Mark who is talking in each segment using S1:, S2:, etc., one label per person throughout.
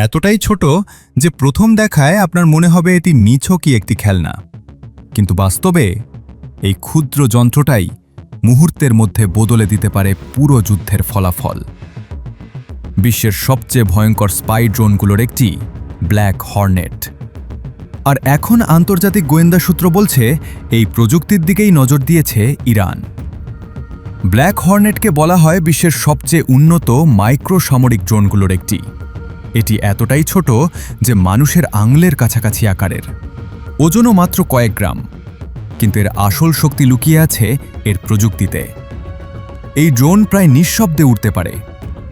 S1: এতটাই ছোট যে প্রথম দেখায় আপনার মনে হবে এটি নিছকই একটি খেলনা। কিন্তু বাস্তবে এই ক্ষুদ্র যন্ত্রটাই মুহূর্তের মধ্যে বদলে দিতে পারে পুরো যুদ্ধের ফলাফল। বিশ্বের সবচেয়ে ভয়ঙ্কর স্পাই ড্রোনগুলোর একটি ব্ল্যাক হর্নেট। আর এখন আন্তর্জাতিক গোয়েন্দা সূত্র বলছে এই প্রযুক্তির দিকেই নজর দিয়েছে ইরান। ব্ল্যাক হর্নেটকে বলা হয় বিশ্বের সবচেয়ে উন্নত মাইক্রো সামরিক ড্রোনগুলোর একটি। এটি এতটাই ছোট যে মানুষের আঙুলের কাছাকাছি আকারের, ওজনও মাত্র কয়েক গ্রাম। কিন্তু এর আসল শক্তি লুকিয়ে আছে এর প্রযুক্তিতে। এই ড্রোন প্রায় নিঃশব্দে উড়তে পারে,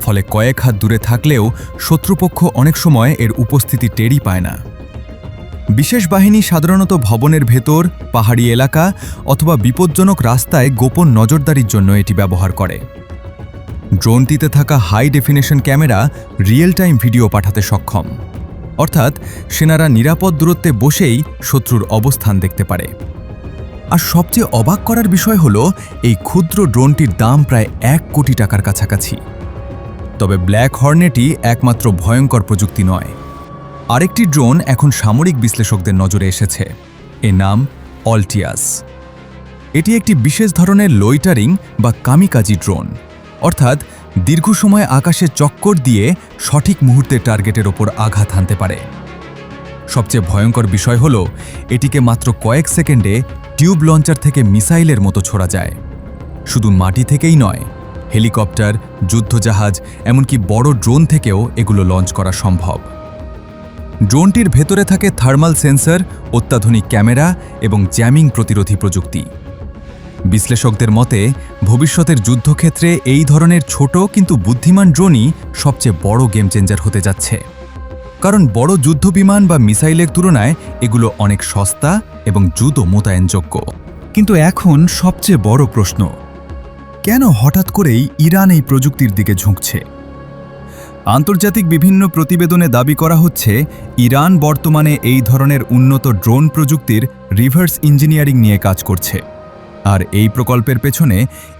S1: ফলে কয়েক হাত দূরে থাকলেও শত্রুপক্ষ অনেক সময় এর উপস্থিতি টেরই পায় না। বিশেষ বাহিনী সাধারণত ভবনের ভেতর, পাহাড়ি এলাকা অথবা বিপজ্জনক রাস্তায় গোপন নজরদারির জন্য এটি ব্যবহার করে। ড্রোনটিতে থাকা high definition camera real time video পাঠাতে সক্ষম, অর্থাৎ সেনারা নিরাপদ দূরত্বে বসেই শত্রুর অবস্থান দেখতে পারে। আর সবচেয়ে অবাক করার বিষয় হল এই ক্ষুদ্র ড্রোনটির দাম প্রায় 1 কোটি টাকার কাছাকাছি। তবে ব্ল্যাক হর্নেটই একমাত্র ভয়ঙ্কর প্রযুক্তি নয়। আরেকটি ড্রোন এখন সামরিক বিশ্লেষকদের নজরে এসেছে। এর নাম অলটিয়াস। এটি একটি বিশেষ ধরনের লোইটারিং বা কামিকাজি ড্রোন, অর্থাৎ দীর্ঘ সময় আকাশে চক্কর দিয়ে সঠিক মুহূর্তে টার্গেটের ওপর আঘাত হানতে পারে। সবচেয়ে ভয়ঙ্কর বিষয় হল এটিকে মাত্র কয়েক সেকেন্ডে টিউব লঞ্চার থেকে মিসাইলের মতো ছোড়া যায়। শুধু মাটি থেকেই নয়, হেলিকপ্টার, যুদ্ধজাহাজ, এমনকি বড় ড্রোন থেকেও এগুলো লঞ্চ করা সম্ভব। ড্রোনটির ভেতরে থাকে থার্মাল সেন্সর, অত্যাধুনিক ক্যামেরা এবং জ্যামিং প্রতিরোধী প্রযুক্তি। বিশ্লেষকদের মতে ভবিষ্যতের যুদ্ধক্ষেত্রে এই ধরনের ছোট কিন্তু বুদ্ধিমান ড্রোনই সবচেয়ে বড় গেম চেঞ্জার হতে যাচ্ছে। কারণ বড় যুদ্ধবিমান বা মিসাইলের তুলনায় এগুলো অনেক সস্তা এবং দ্রুত মোতায়েনযোগ্য। কিন্তু এখন সবচেয়ে বড় প্রশ্ন, কেন হঠাৎ করেই ইরান এই প্রযুক্তির দিকে ঝুঁকছে? আন্তর্জাতিক বিভিন্ন প্রতিবেদনে দাবি করা হচ্ছে ইরান বর্তমানে এই ধরনের উন্নত ড্রোন প্রযুক্তির রিভার্স ইঞ্জিনিয়ারিং নিয়ে কাজ করছে। আর এই প্রকল্পের পেছনে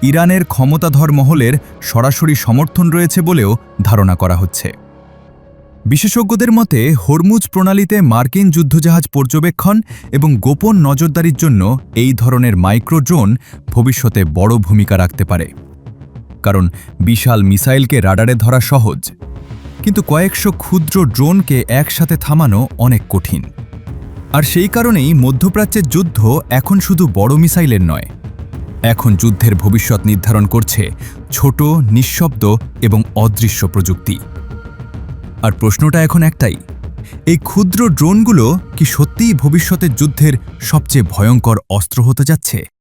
S1: ইরানের ক্ষমতাধর মহলের সরাসরি সমর্থন রয়েছে বলেও ধারণা করা হচ্ছে। বিশেষজ্ঞদের মতে হরমুজ প্রণালীতে মার্কিন যুদ্ধজাহাজ পর্যবেক্ষণ এবং গোপন নজরদারির জন্য এই ধরনের মাইক্রো ড্রোন ভবিষ্যতে বড় ভূমিকা রাখতে পারে। কারণ বিশাল মিসাইলকে রাডারে ধরা সহজ, কিন্তু কয়েকশো ক্ষুদ্র ড্রোনকে একসাথে থামানো অনেক কঠিন। আর সেই কারণেই মধ্যপ্রাচ্যের যুদ্ধ এখন শুধু বড় মিসাইলের নয়, এখন যুদ্ধের ভবিষ্যৎ নির্ধারণ করছে ছোট, নিঃশব্দ এবং অদৃশ্য প্রযুক্তি। আর প্রশ্নটা এখন একটাই, এই ক্ষুদ্র ড্রোনগুলো কি সত্যিই ভবিষ্যতের যুদ্ধের সবচেয়ে ভয়ঙ্কর অস্ত্র হতে যাচ্ছে?